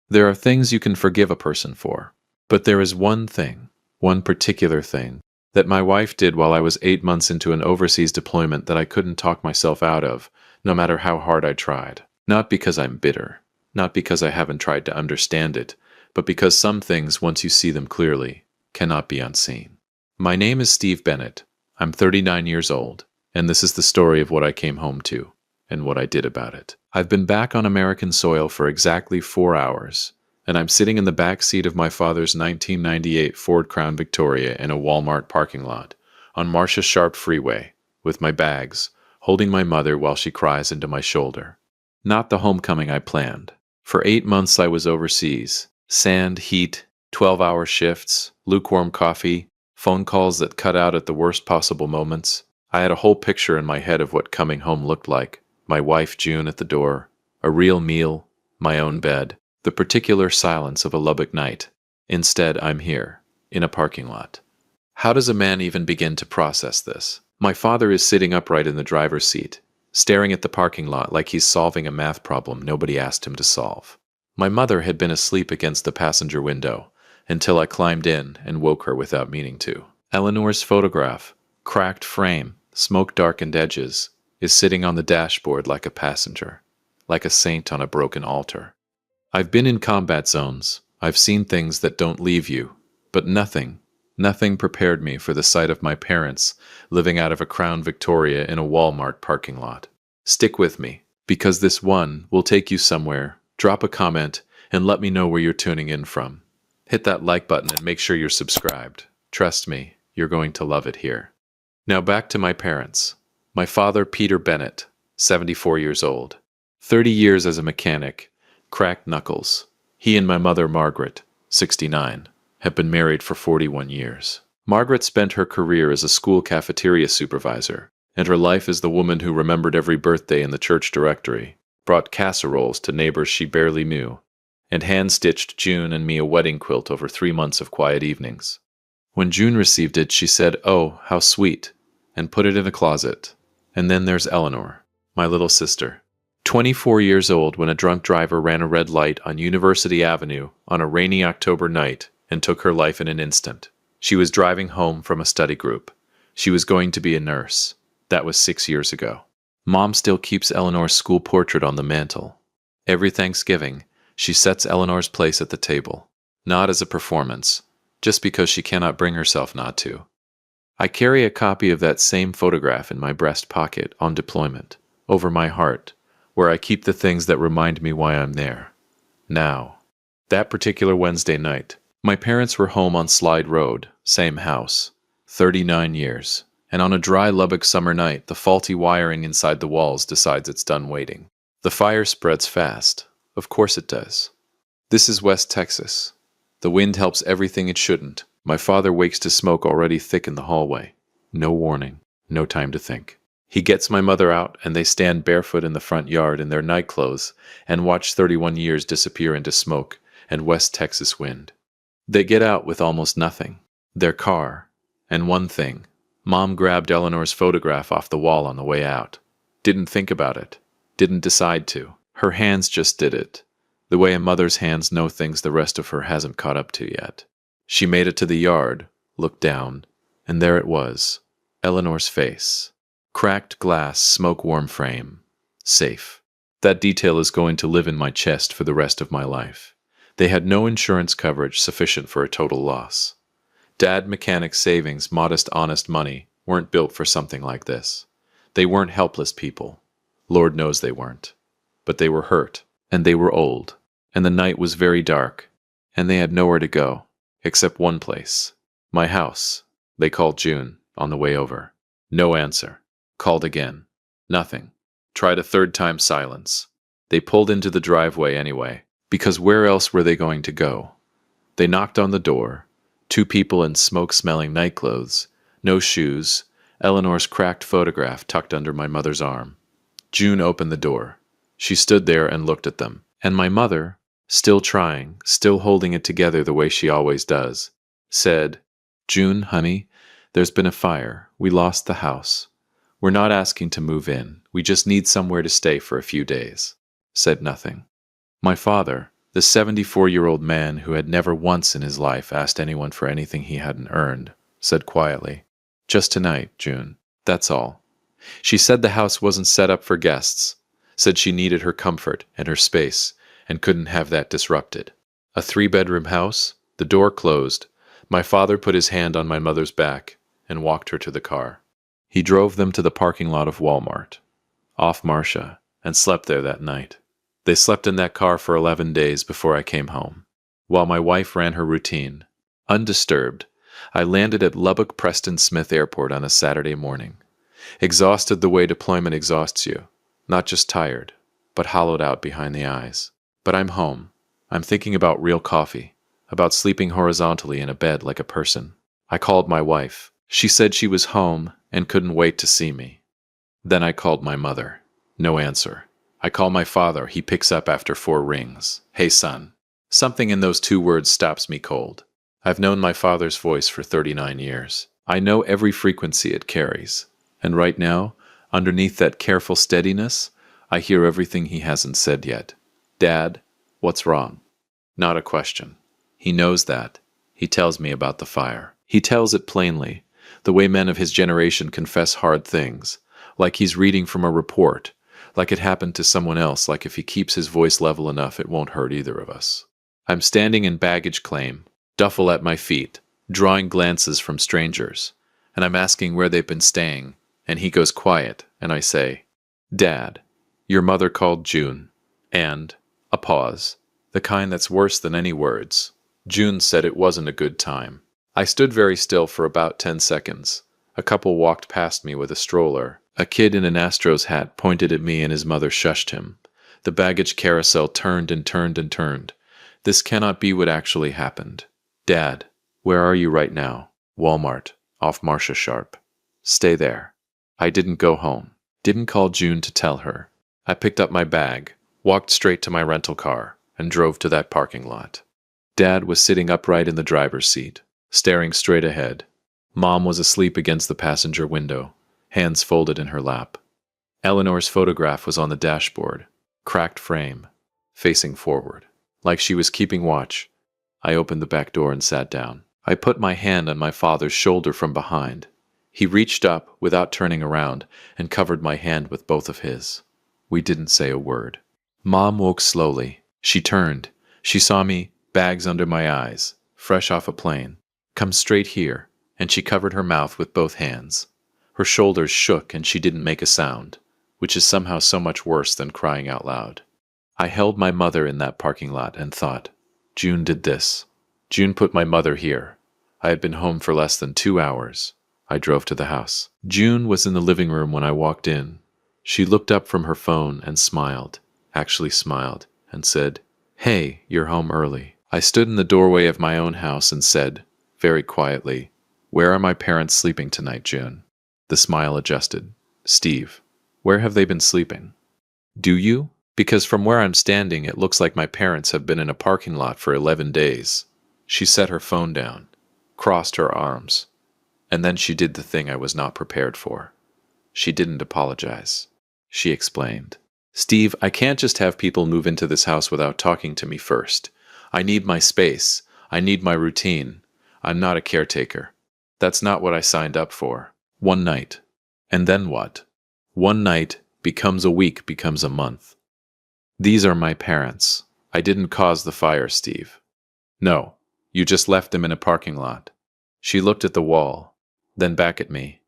There are things you can forgive a person for. But there is one thing, one particular thing, that my wife did while I was 8 months into an overseas deployment that I couldn't talk myself out of, no matter how hard I tried. Not because I'm bitter, not because I haven't tried to understand it, but because some things, once you see them clearly, cannot be unseen. My name is Steve Bennett. I'm 39 years old, and this is the story of what I came home to, and what I did about it. I've been back on American soil for exactly 4 hours, and I'm sitting in the back seat of my father's 1998 Ford Crown Victoria in a Walmart parking lot on Marcia Sharp Freeway, with my bags, holding my mother while she cries into my shoulder. Not the homecoming I planned. For 8 months I was overseas. Sand, heat, 12-hour shifts, lukewarm coffee, phone calls that cut out at the worst possible moments. I had a whole picture in my head of what coming home looked like. My wife June at the door, a real meal, my own bed, the particular silence of a Lubbock night. Instead, I'm here, in a parking lot. How does a man even begin to process this? My father is sitting upright in the driver's seat, staring at the parking lot like he's solving a math problem nobody asked him to solve. My mother had been asleep against the passenger window until I climbed in and woke her without meaning to. Eleanor's photograph, cracked frame, smoke-darkened edges, is sitting on the dashboard like a passenger, like a saint on a broken altar. I've been in combat zones. I've seen things that don't leave you, but nothing prepared me for the sight of my parents living out of a Crown Victoria in a Walmart parking lot. Stick with me, because this one will take you somewhere. Drop a comment and let me know where you're tuning in from. Hit that like button and make sure you're subscribed. Trust me, you're going to love it here. Now back to my parents. My father, Peter Bennett, 74 years old. 30 years as a mechanic, cracked knuckles. He and my mother, Margaret, 69, have been married for 41 years. Margaret spent her career as a school cafeteria supervisor, and her life as the woman who remembered every birthday in the church directory, brought casseroles to neighbors she barely knew, and hand-stitched June and me a wedding quilt over 3 months of quiet evenings. When June received it, she said, "Oh, how sweet," and put it in a closet. And then there's Eleanor, my little sister. 24 years old when a drunk driver ran a red light on University Avenue on a rainy October night and took her life in an instant. She was driving home from a study group. She was going to be a nurse. That was 6 years ago. Mom still keeps Eleanor's school portrait on the mantle. Every Thanksgiving, she sets Eleanor's place at the table, not as a performance, just because she cannot bring herself not to. I carry a copy of that same photograph in my breast pocket on deployment, over my heart, where I keep the things that remind me why I'm there. Now, that particular Wednesday night, my parents were home on Slide Road, same house, 39 years, and on a dry Lubbock summer night, the faulty wiring inside the walls decides it's done waiting. The fire spreads fast. Of course it does. This is West Texas. The wind helps everything it shouldn't. My father wakes to smoke already thick in the hallway. No warning, no time to think. He gets my mother out, and they stand barefoot in the front yard in their nightclothes and watch 31 years disappear into smoke and West Texas wind. They get out with almost nothing. Their car, and one thing. Mom grabbed Eleanor's photograph off the wall on the way out. Didn't think about it. Didn't decide to. Her hands just did it. The way a mother's hands know things the rest of her hasn't caught up to yet. She made it to the yard, looked down, and there it was. Eleanor's face. Cracked glass, smoke-warm frame. Safe. That detail is going to live in my chest for the rest of my life. They had no insurance coverage sufficient for a total loss. Dad Mechanic's savings, modest, honest money, weren't built for something like this. They weren't helpless people. Lord knows they weren't. But they were hurt, and they were old, and the night was very dark, and they had nowhere to go, except one place. My house. They called June, on the way over. No answer. Called again. Nothing. Tried a third time, silence. They pulled into the driveway anyway, because where else were they going to go? They knocked on the door. 2 people in smoke-smelling nightclothes. No shoes. Eleanor's cracked photograph tucked under my mother's arm. June opened the door. She stood there and looked at them. And my mother, still trying, still holding it together the way she always does, said, "June, honey, there's been a fire. We lost the house. We're not asking to move in. We just need somewhere to stay for a few days." Said nothing. My father, The 74-year-old man, who had never once in his life asked anyone for anything he hadn't earned, said quietly, "Just tonight, June. That's all." She said the house wasn't set up for guests, said she needed her comfort and her space, and couldn't have that disrupted. A 3-bedroom house, the door closed. My father put his hand on my mother's back and walked her to the car. He drove them to the parking lot of Walmart, off Marcia, and slept there that night. They slept in that car for 11 days before I came home. While my wife ran her routine, undisturbed, I landed at Lubbock Preston Smith Airport on a Saturday morning. Exhausted the way deployment exhausts you. Not just tired, but hollowed out behind the eyes. But I'm home. I'm thinking about real coffee, about sleeping horizontally in a bed like a person. I called my wife. She said she was home and couldn't wait to see me. Then I called my mother. No answer. I call my father. He picks up after 4 rings. "Hey, son." Something in those 2 words stops me cold. I've known my father's voice for 39 years. I know every frequency it carries. And right now, underneath that careful steadiness, I hear everything he hasn't said yet. "Dad, what's wrong?" Not a question. He knows that. He tells me about the fire. He tells it plainly, the way men of his generation confess hard things, like he's reading from a report, like it happened to someone else, like if he keeps his voice level enough it won't hurt either of us. I'm standing in baggage claim, duffel at my feet, drawing glances from strangers, and I'm asking where they've been staying, and he goes quiet, and I say, "Dad, your mother called June," and a pause, the kind that's worse than any words. June said it wasn't a good time. I stood very still for about 10 seconds. A couple walked past me with a stroller. A kid in an Astros hat pointed at me and his mother shushed him. The baggage carousel turned and turned and turned. This cannot be what actually happened. "Dad, where are you right now?" "Walmart, off Marcia Sharp." "Stay there." I didn't go home. Didn't call June to tell her. I picked up my bag, walked straight to my rental car, and drove to that parking lot. Dad was sitting upright in the driver's seat, staring straight ahead. Mom was asleep against the passenger window, hands folded in her lap. Eleanor's photograph was on the dashboard, cracked frame, facing forward, like she was keeping watch. I opened the back door and sat down. I put my hand on my father's shoulder from behind. He reached up, without turning around, and covered my hand with both of his. We didn't say a word. Mom woke slowly. She turned. She saw me, bags under my eyes, fresh off a plane. "Come straight here," and she covered her mouth with both hands. Her shoulders shook and she didn't make a sound, which is somehow so much worse than crying out loud. I held my mother in that parking lot and thought, June did this. June put my mother here. I had been home for less than 2 hours. I drove to the house. June was in the living room when I walked in. She looked up from her phone and smiled, actually smiled, and said, "Hey, you're home early." I stood in the doorway of my own house and said, very quietly, "Where are my parents sleeping tonight, June?" The smile adjusted. "Steve, where have they been sleeping?" "Do you? Because from where I'm standing, it looks like my parents have been in a parking lot for 11 days. She set her phone down, crossed her arms, and then she did the thing I was not prepared for. She didn't apologize. She explained, "Steve, I can't just have people move into this house without talking to me first. I need my space. I need my routine. I'm not a caretaker. That's not what I signed up for. One night. And then what? One night becomes a week, becomes a month. These are my parents. I didn't cause the fire, Steve. No, you just left them in a parking lot." She looked at the wall, then back at me.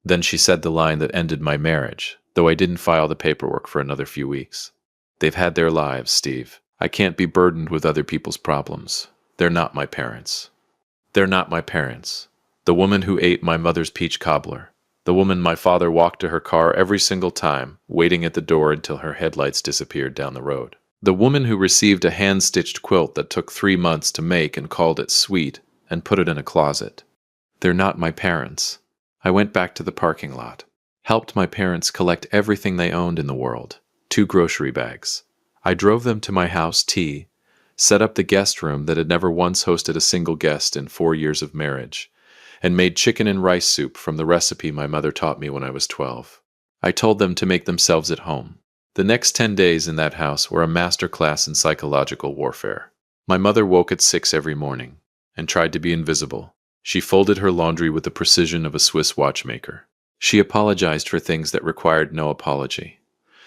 Then she said the line that ended my marriage, though I didn't file the paperwork for another few weeks. "They've had their lives, Steve. I can't be burdened with other people's problems. They're not my parents. They're not my parents. The woman who ate my mother's peach cobbler. The woman my father walked to her car every single time, waiting at the door until her headlights disappeared down the road. The woman who received a hand-stitched quilt that took 3 months to make and called it sweet and put it in a closet. They're not my parents. I went back to the parking lot, helped my parents collect everything they owned in the world, 2 grocery bags. I drove them to my house, set up the guest room that had never once hosted a single guest in 4 years of marriage, and made chicken and rice soup from the recipe my mother taught me when I was 12. I told them to make themselves at home. The next 10 days in that house were a masterclass in psychological warfare. My mother woke at 6 every morning and tried to be invisible. She folded her laundry with the precision of a Swiss watchmaker. She apologized for things that required no apology.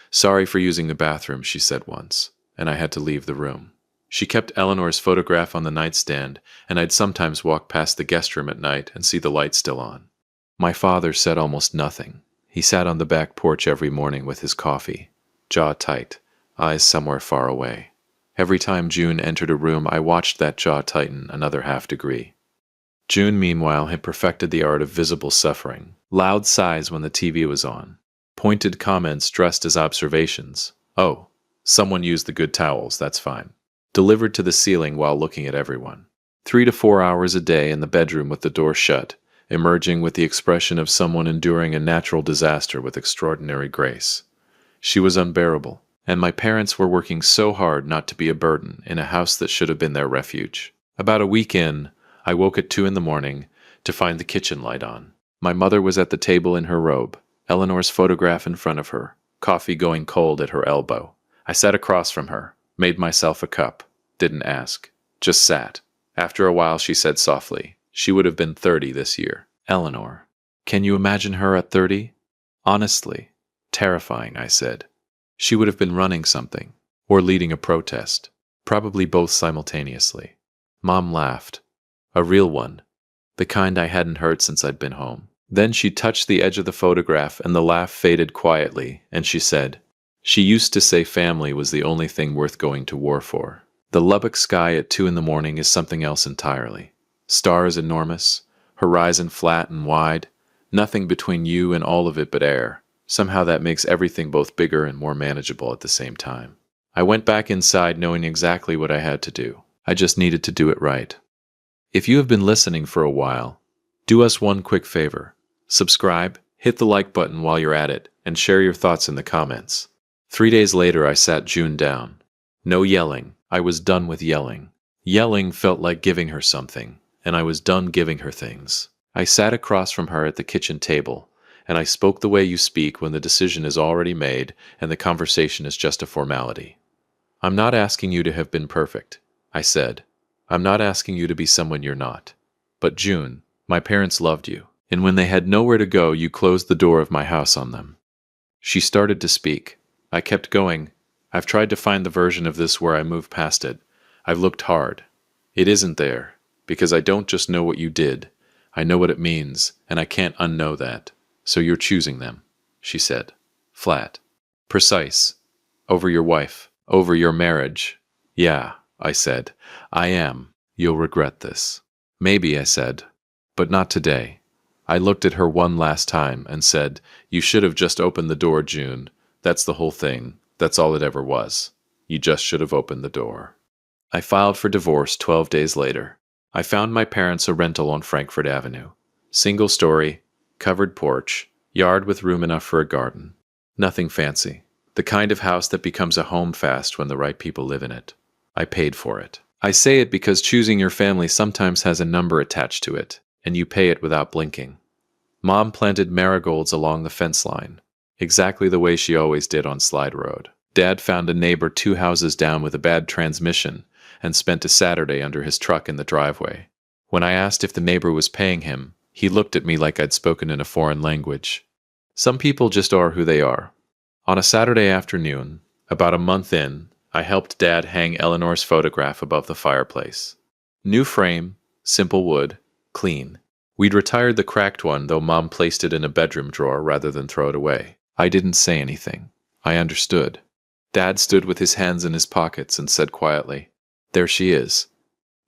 "Sorry for using the bathroom," she said once, and I had to leave the room. She kept Eleanor's photograph on the nightstand, and I'd sometimes walk past the guest room at night and see the light still on. My father said almost nothing. He sat on the back porch every morning with his coffee, jaw tight, eyes somewhere far away. Every time June entered a room, I watched that jaw tighten another half degree. June, meanwhile, had perfected the art of visible suffering. Loud sighs when the TV was on. Pointed comments dressed as observations. "Oh, someone used the good towels, that's fine." Delivered to the ceiling while looking at everyone. 3 to 4 hours a day in the bedroom with the door shut, emerging with the expression of someone enduring a natural disaster with extraordinary grace. She was unbearable, and my parents were working so hard not to be a burden in a house that should have been their refuge. About a week in, I woke at 2 in the morning to find the kitchen light on. My mother was at the table in her robe, Eleanor's photograph in front of her, coffee going cold at her elbow. I sat across from her, made myself a cup, didn't ask, just sat. After a while she said softly, she would have been 30 this year. "Eleanor, can you imagine her at 30? Honestly, terrifying," I said. "She would have been running something, or leading a protest, probably both simultaneously." Mom laughed. A real one, the kind I hadn't heard since I'd been home. Then she touched the edge of the photograph and the laugh faded quietly, and she said, "She used to say family was the only thing worth going to war for. The Lubbock sky at 2 in the morning is something else entirely. Stars enormous, horizon flat and wide, nothing between you and all of it but air. Somehow that makes everything both bigger and more manageable at the same time." I went back inside knowing exactly what I had to do. I just needed to do it right. If you have been listening for a while, do us one quick favor. Subscribe, hit the like button while you're at it, and share your thoughts in the comments. 3 days later, I sat June down. No yelling. I was done with yelling. Yelling felt like giving her something, and I was done giving her things. I sat across from her at the kitchen table, and I spoke the way you speak when the decision is already made and the conversation is just a formality. "I'm not asking you to have been perfect," I said. "I'm not asking you to be someone you're not. But June, my parents loved you, and when they had nowhere to go, you closed the door of my house on them." She started to speak. I kept going. "I've tried to find the version of this where I move past it. I've looked hard. It isn't there, because I don't just know what you did. I know what it means, and I can't unknow that. So you're choosing them," she said. Flat. Precise. "Over your wife. Over your marriage." "Yeah," I said. "I am. You'll regret this." "Maybe," I said. "But not today." I looked at her one last time and said, "You should have just opened the door, June. That's the whole thing. That's all it ever was. You just should have opened the door." I filed for divorce 12 days later. I found my parents a rental on Frankfurt Avenue. Single story, covered porch, yard with room enough for a garden. Nothing fancy. The kind of house that becomes a home fast when the right people live in it. I paid for it. I say it because choosing your family sometimes has a number attached to it, and you pay it without blinking. Mom planted marigolds along the fence line, exactly the way she always did on Slide Road. Dad found a neighbor 2 houses down with a bad transmission and spent a Saturday under his truck in the driveway. When I asked if the neighbor was paying him, he looked at me like I'd spoken in a foreign language. Some people just are who they are. On a Saturday afternoon, about a month in, I helped Dad hang Eleanor's photograph above the fireplace. New frame, simple wood, clean. We'd retired the cracked one, though Mom placed it in a bedroom drawer rather than throw it away. I didn't say anything. I understood. Dad stood with his hands in his pockets and said quietly, "There she is."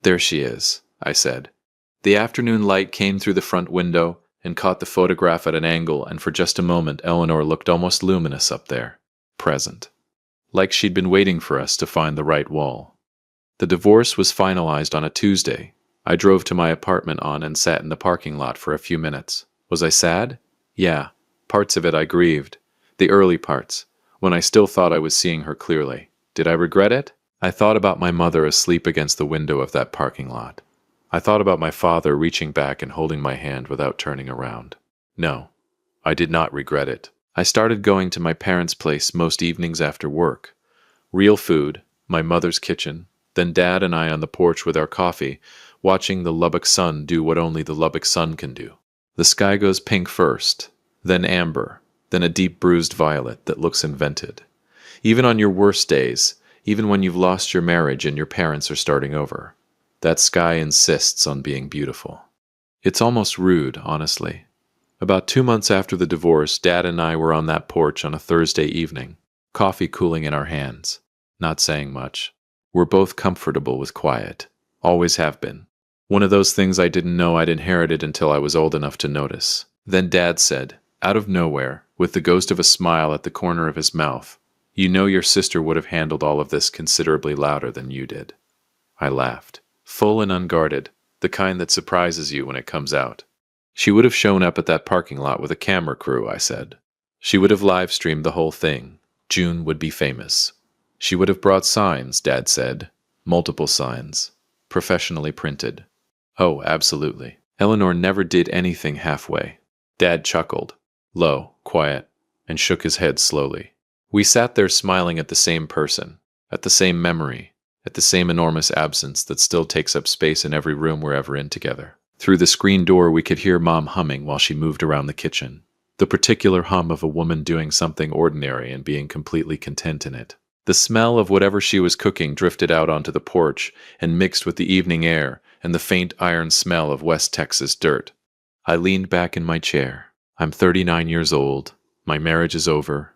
"There she is," I said. The afternoon light came through the front window and caught the photograph at an angle, and for just a moment Eleanor looked almost luminous up there, present. Like she'd been waiting for us to find the right wall. The divorce was finalized on a Tuesday. I drove to my apartment on and sat in the parking lot for a few minutes. Was I sad? Yeah. Parts of it I grieved. The early parts, when I still thought I was seeing her clearly. Did I regret it? I thought about my mother asleep against the window of that parking lot. I thought about my father reaching back and holding my hand without turning around. No, I did not regret it. I started going to my parents' place most evenings after work. Real food, my mother's kitchen, then Dad and I on the porch with our coffee, watching the Lubbock sun do what only the Lubbock sun can do. The sky goes pink first, then amber, then a deep bruised violet that looks invented. Even on your worst days, even when you've lost your marriage and your parents are starting over, that sky insists on being beautiful. It's almost rude, honestly. About 2 months after the divorce, Dad and I were on that porch on a Thursday evening, coffee cooling in our hands, not saying much. We're both comfortable with quiet, always have been. One of those things I didn't know I'd inherited until I was old enough to notice. Then Dad said, out of nowhere, with the ghost of a smile at the corner of his mouth, "You know your sister would have handled all of this considerably louder than you did." I laughed, full and unguarded, the kind that surprises you when it comes out. "She would have shown up at that parking lot with a camera crew," I said. "She would have live-streamed the whole thing. June would be famous." "She would have brought signs," Dad said. "Multiple signs. Professionally printed." "Oh, absolutely. Eleanor never did anything halfway." Dad chuckled, low, quiet, and shook his head slowly. We sat there smiling at the same person, at the same memory, at the same enormous absence that still takes up space in every room we're ever in together. Through the screen door we could hear Mom humming while she moved around the kitchen. The particular hum of a woman doing something ordinary and being completely content in it. The smell of whatever she was cooking drifted out onto the porch and mixed with the evening air and the faint iron smell of West Texas dirt. I leaned back in my chair. I'm 39 years old. My marriage is over.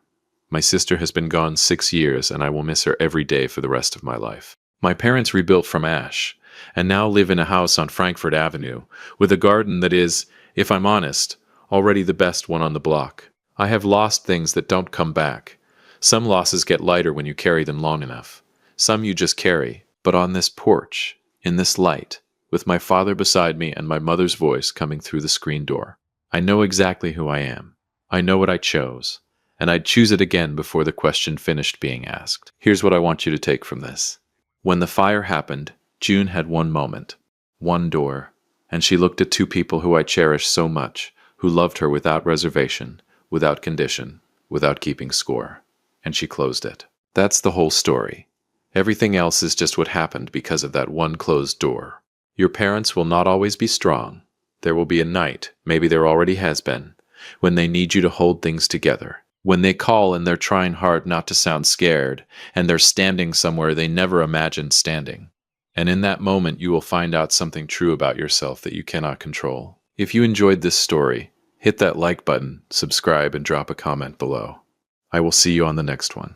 My sister has been gone 6 years, and I will miss her every day for the rest of my life. My parents rebuilt from ash, and now live in a house on Frankfurt Avenue, with a garden that is, if I'm honest, already the best one on the block. I have lost things that don't come back. Some losses get lighter when you carry them long enough. Some you just carry. But on this porch, in this light, with my father beside me and my mother's voice coming through the screen door, I know exactly who I am. I know what I chose. And I'd choose it again before the question finished being asked. Here's what I want you to take from this. When the fire happened, June had one moment, one door, and she looked at two people who I cherish so much, who loved her without reservation, without condition, without keeping score. And she closed it. That's the whole story. Everything else is just what happened because of that one closed door. Your parents will not always be strong. There will be a night, maybe there already has been, when they need you to hold things together. When they call and they're trying hard not to sound scared, and they're standing somewhere they never imagined standing. And in that moment you will find out something true about yourself that you cannot control. If you enjoyed this story, hit that like button, subscribe, and drop a comment below. I will see you on the next one.